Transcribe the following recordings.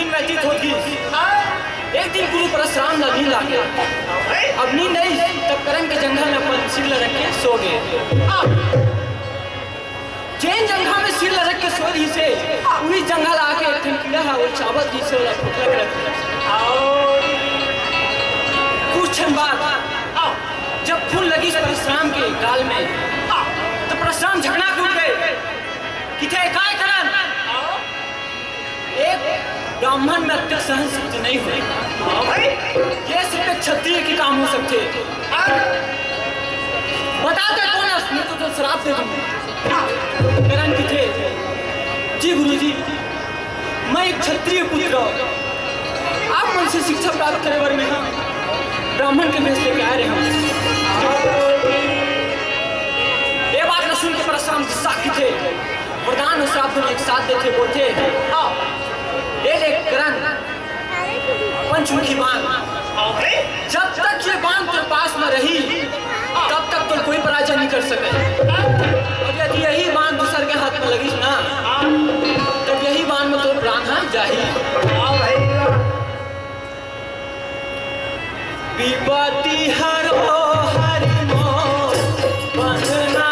दिन व्यतीत होगी। एक दिन गुरु परशुराम ला नींद लागे। अब नींद नहीं तब करण के जंगल में अपन सिर रख के सो गए। जैन जंगल में सिर रख के सो रही से वही जंगल आके एक कीड़ा है वो चावल जी से कुछ क्षण बाद जब फूल लगी परशुराम के गाल में तो परशुराम झगड़ा कूद गए कि थे काय करण। एक ब्राह्मण में अत्यंत सहन शक्ति नहीं हुई। ये सिर्फ एक क्षत्रिय के काम हो सकते। बताते कौन है तो श्राप दे दूंगा। करण की थे जी गुरुजी मैं एक क्षत्रिय पुत्र आप मन से शिक्षा प्राप्त करे वर में हम ब्राह्मण के भेष लेके आ रहे हैं। ये बात न सुन के परशुराम साक्षी थे वरदान और श्राप दोनों एक साथ देते बोलते एक करण पंचमुखी बाण जब तक ये बाण तेरे पास में रही तब तक तो कोई पराजय नहीं कर सके। और यदि यही बाण दूसर के हाथ में लगी ना तब यही बाण में तो प्राण है जाही। विपत्ति हरो हरि मोर बंधना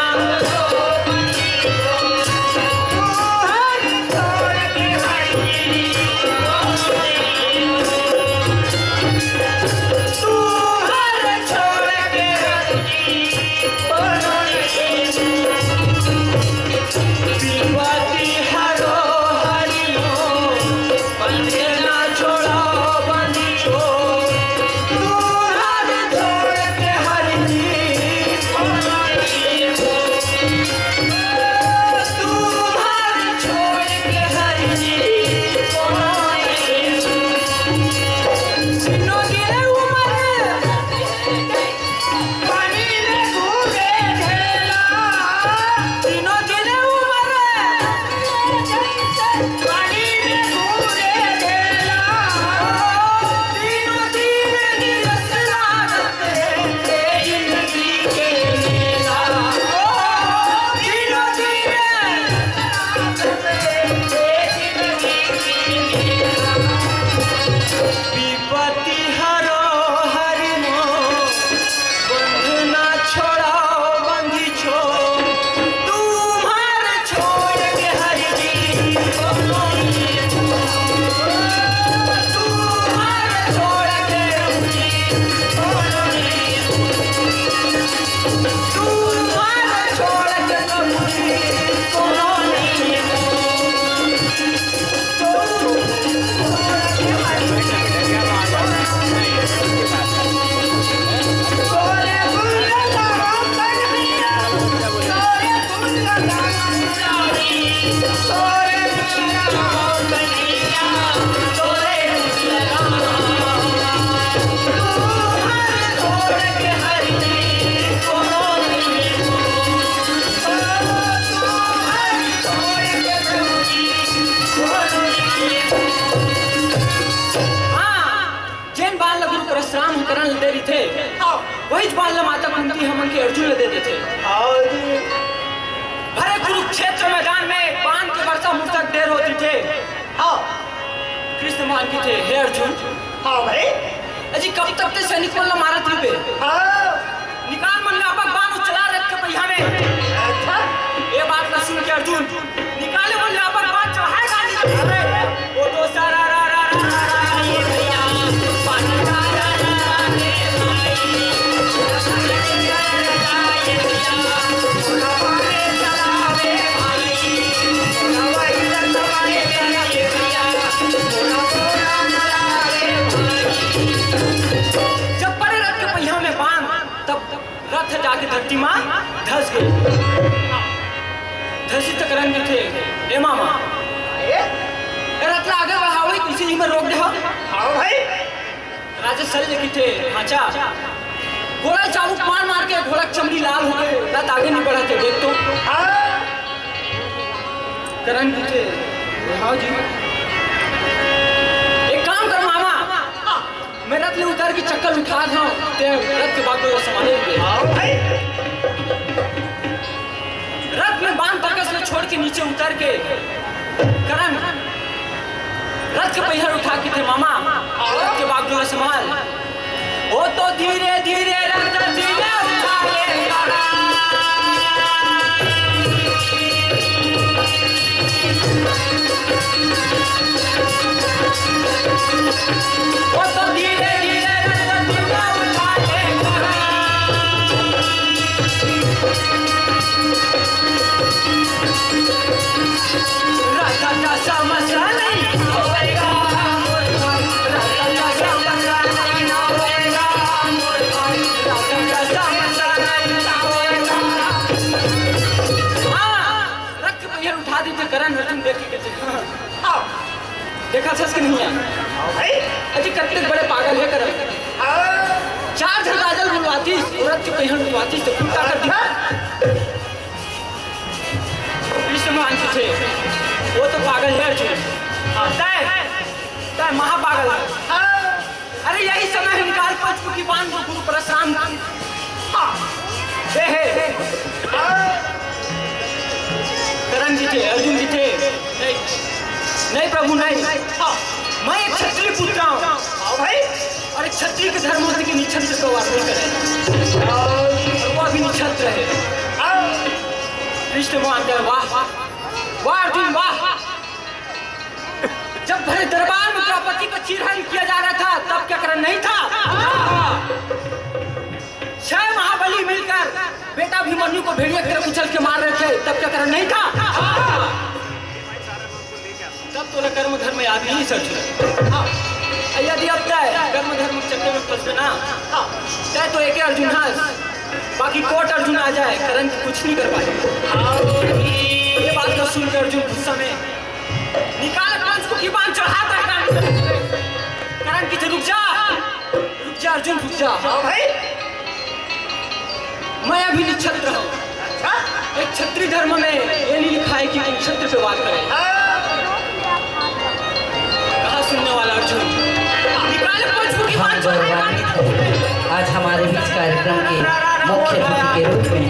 वही बाल माता कुंती हमन के अर्जुन दे देते। भरे कुरुक्षेत्र मैदान में बाण के वर्षा मुर्तक देर होती थे। कृष्ण मान की थे हे अर्जुन। हाँ भाई अजी कब तक ते सैनिक मन मारा थी पे निकाल मन आपक बाण चला रख के पहिया में। ये बात न सुन के अर्जुन निकाले मन आपक बाण चढ़ाएगा नहीं वो तो सारा ये भैया पानी का धरती माँ धस गई। धसी तक रंग थे ए मामा रत्ला आगे बढ़ावे किसी जी में रोक दे। हाँ भाई राजा शल्य की थे हाचा घोड़ा चाबुक मार मार के घोड़ा चमड़ी लाल हो गए रथ आगे नहीं बढ़ा थे देख तो करण की थे। हाँ जी एक काम कर मामा मैं रथ ले उतर के चक्कर उठा था रथ के बाद तो संभाले रथ में बांध बकस में छोड़ के नीचे उतर के करण रथ के पहिया उठा के थे मामा, रथ के बागडोर संभाल। वो तो धीरे धीरे रथ धीरे वो तो धीरे धीरे रथ धीरे उठाए रथ का समस्या नहीं होएगा, रथ का समस्या नहीं होएगा, रथ का समस्या नहीं होएगा। हाँ, रथ के पहिया उठा दीजिए करण अर्जुन देख के देखा सच कि नहीं है? अजी कितने बड़े पागल है करण। चार जन राजल बुलवाती औरत के पहिया बुलवाती तो खुद कर दिया। कृष्ण मान थे वो तो पागल है अर्जुन, तय महापागल है। अरे यही समय हिमकाल पंचमुखी बांध को गुरु परशुराम करण जी थे, अर्जुन जी थे। नहीं प्रभु नहीं, मैं एक क्षत्रिय पुत्र हूँ भाई, और एक क्षत्रिय के धर्म होने की निक्षत्र को वार नहीं करे, और वो अभी निक्षत्र है। कृष्ण मान गए वाह वाह अर्जुन वाह। जब भरे दरबार में द्रौपदी को चीरहरण किया जा रहा था तब क्या करण नहीं था? 6 महाबली मिलकर बेटा अभिमन्यु को भेड़िया कर कुचल के मार रहे थे तब क्या करण नहीं था? तब तो कर्म धर्म याद नहीं सच। यदि अब तय कर्म धर्म के चक्कर में फंस ना तय तो एक अर्जुन है, बाकी कोट अर्जुन आ जाए करण कुछ नहीं कर पाए। ये बात को सुनकर अर्जुन गुस्सा में निकाल कंस को की बांध चढ़ाता है करण की रुक जा अर्जुन रुक जा। भाई मैं अभी निक्षत्र हूँ, एक क्षत्रिय धर्म में ये नहीं लिखा है कि निक्षत्र पे बात करें। सुनने वाला अर्जुन आज हमारे बीच कार्यक्रम के मुख्य अतिथि के रूप में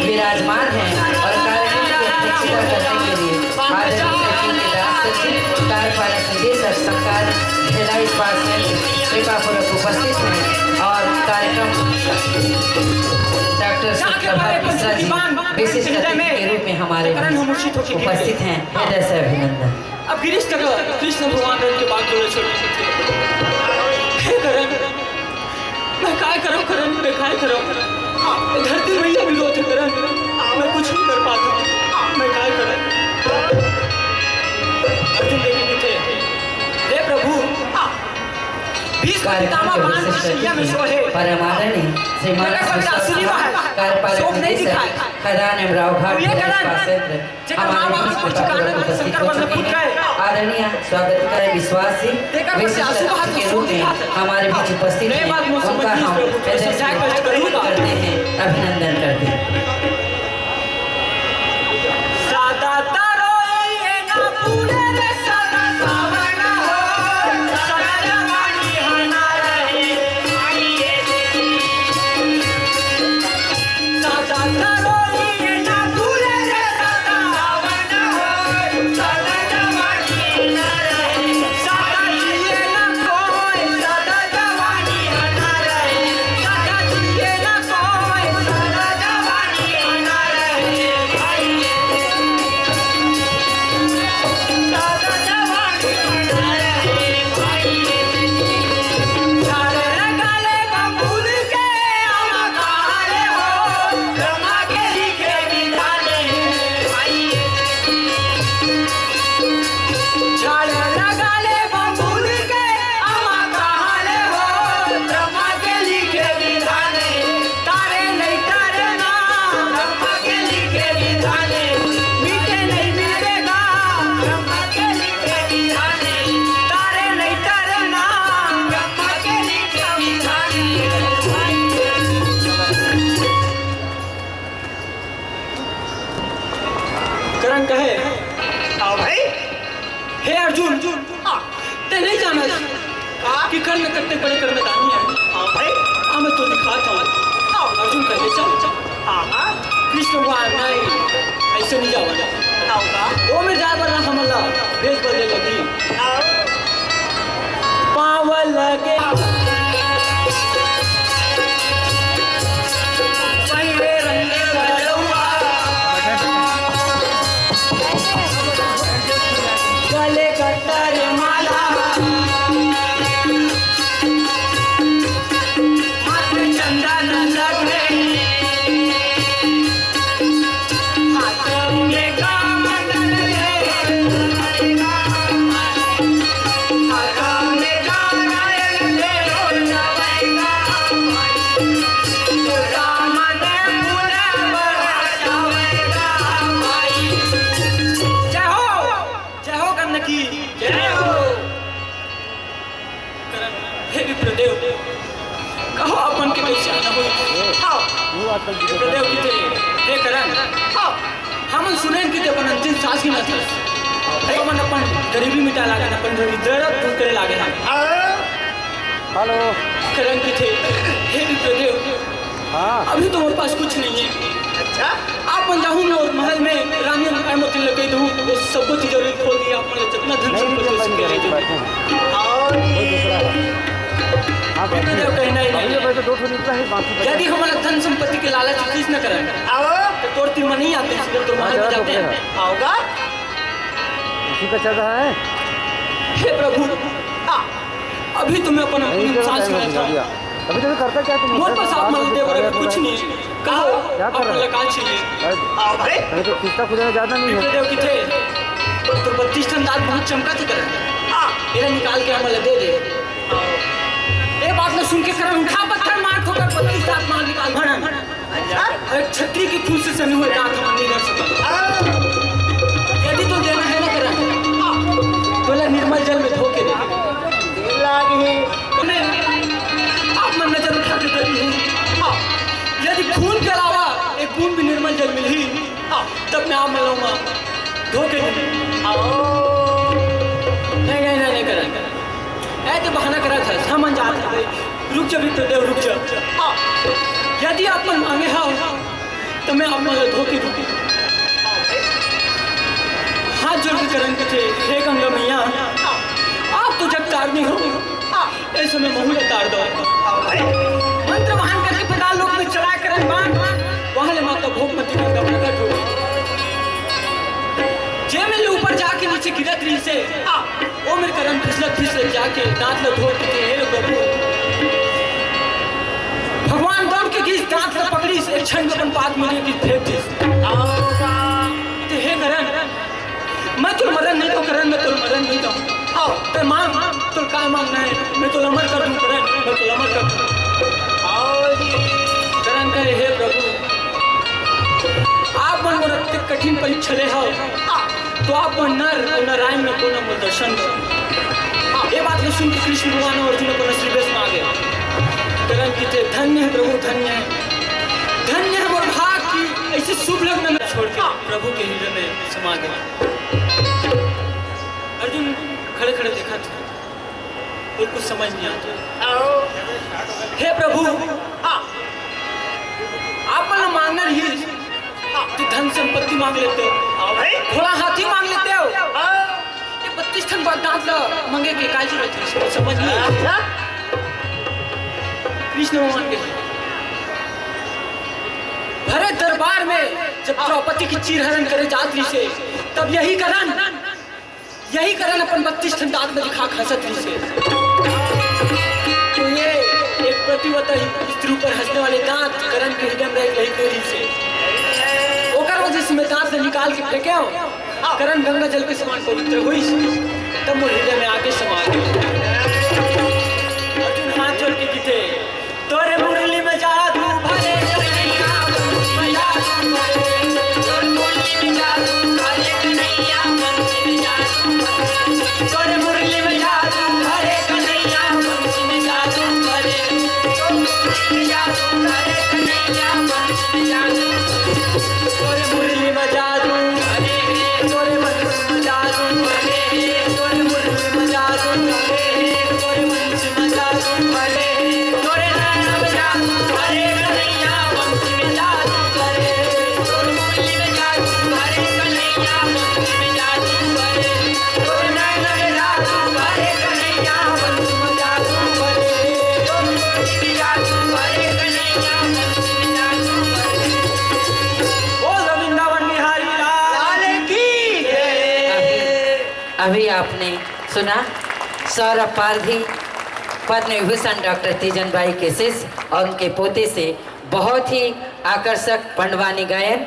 विराजमान हैं और कार्यक्रम की अध्यक्षता करने के लिए कार्यपालक निदेशक सरकार जिला इस्पात संयंत्र कृपापूर्वक उपस्थित हैं और कार्यक्रम डॉक्टर सुप्रभात मिश्रा जी विशिष्ट अतिथि के रूप में हमारे उपस्थित हैं। हृदय से अभिनंदन। अब कृष्ण भगवान के बात बोले छोटे हे करण मैं काय करूं करण मैं काय करूं, धरती मैया विरोध करण मैं कुछ नहीं कर पाता, मैं काय करूं। अर्जुन देखेंगे थे हे प्रभु परमादरणीय श्रीमान कार्यपालक निदेशक खदान एवं रावघाट आदरणीय स्वागत करें विश्वासी के रूप में हमारे बीच उपस्थित हैं, उनका हम करते हैं, अभिनंदन करते हैं। कि कर्म करते बड़े कर्मदानी है। हाँ भाई, हाँ मैं तो दिखाता हूँ। अर्जुन कहते चल चल। हाँ कृष्ण भगवान नहीं, ऐसे नहीं जाओ। वो में जा बना हमला भेज बदले लगी पावल लगे पहले रंगे बलवा गले कटर माला हाथ चंदन लगे कहो अपन के कैसे आना हो प्रदेव किते हे करन हम सुने कि ते अपन अंतिम सांस की नथी हमन अपन गरीबी मिटा लागे अपन दर्द दूर करे लागे ना हेलो करन किते हे प्रदेव हाँ अभी तो मेरे पास कुछ नहीं है अच्छा आप जाऊँ मैं और महल में रानी अहमद लगे दूँ वो सब कुछ जरूरत खोल दिया अपन जितना धन संपत्ति यदि हमारा धन संपत्ति के लालच चीज न करें तो तोड़ती मन नहीं आते इसलिए तो महल में जाते हैं आओगा उसी का चल रहा है हे प्रभु अभी तुम्हें अपन सांस में था अभी तो करता क्या तुम मोर पास आप मल देवर अभी कुछ नहीं कहो अपन लगा चाहिए आओ भाई अरे तो किस्ता खुदा ज्यादा नहीं है देव किथे तो 32 टन दांत बहुत चमका थे करें ये निकाल के हमें दे दे ये बात न सुन के करन उठा पत्थर मार ठोकर 32 दांत मार निकाल भरन अरे छतरी की खून से सने हुए दांत हम नहीं कर सकते यदि तो देना है ना करन बोला निर्मल जल में धो के दे लागे आप मन नजर उठा के देती हूँ यदि खून के अलावा एक बूंद भी निर्मल जल मिली तब मैं आप मिलाऊंगा धो के नहीं करा ऐसे बहाना करा था हम अनजान थे रुक जा भी देव रुक जा यदि आप मन मांगे हो तो मैं आप मन धो के रुकी हाथ जोड़ के करण के थे हे गंगा मैया आप तो जग तारनी हो ऐसे में महूल तार दो मंत्र महान करके पताल लोक में चला करन बाण वहां ले माता भोगमती गंगा प्रकट हो जे में ऊपर जाके नीचे गिरत रही से ओ मेरे करन फिसलत जाके दांत ल धो के हे प्रभु भगवान दौड़ के गिस दांत ल पकड़ी से एक क्षण में अपन पाद मिले की फेंक दी ते हे करन मैं तो मरण नहीं तो करन मैं तो मरण नहीं तो आओ ते मांग तो काय मांगना है मैं तो अमर कर दूं करन मैं तो अमर कर दूं आओ जी करन कहे हे प्रभु आप मन मोर कठिन परीक्षा ले हो तो आप नर और नारायण में को न दर्शन दो ये बात सुन के कृष्ण भगवान और अर्जुन को श्रीवेश में आ गए करन किते धन्य है प्रभु धन्य है मोर भाग की ऐसे शुभ लग्न में छोड़ के प्रभु के हृदय में समा गए अर्जुन खड़े खड़े देखा था और कुछ समझ नहीं आता हे प्रभु आप मन मांगना ही तो धन संपत्ति मांग लेते हो घोड़ा हाथी मांग लेते हो ये 32 टन बाद दांत ला मांगे के काय जरूरत है समझ नहीं कृष्ण भगवान के भरे दरबार में जब द्रौपदी की चीरहरण करे जात्री से तब यही करन अपन 32 टन दांत में दिखा खसत रही से तो ये एक प्रतिवता स्त्री पर हंसने वाले दांत करण के हृदय में रही कोरी से ओकर वजह से मैं दांत से निकाल के फेंके हूँ करण गंगा जल पे समान पवित्र हुई तब वो हृदय में आके समा गए अर्जुन हाथ जोड़ के गिते तोरे मुरली में जादू भरे तोरे मुरली में जादू भरे कन्हैया वंश में जादू भरे तोरे मुरली में जादू भरे तोरे मुरली में जादू भरे तोरे मुरली में जादू भरे अभी आपने सुना सौरभ पारधी पद्म विभूषण डॉक्टर तीजन बाई के शिष्य और उनके पोते से बहुत ही आकर्षक पंडवानी गायन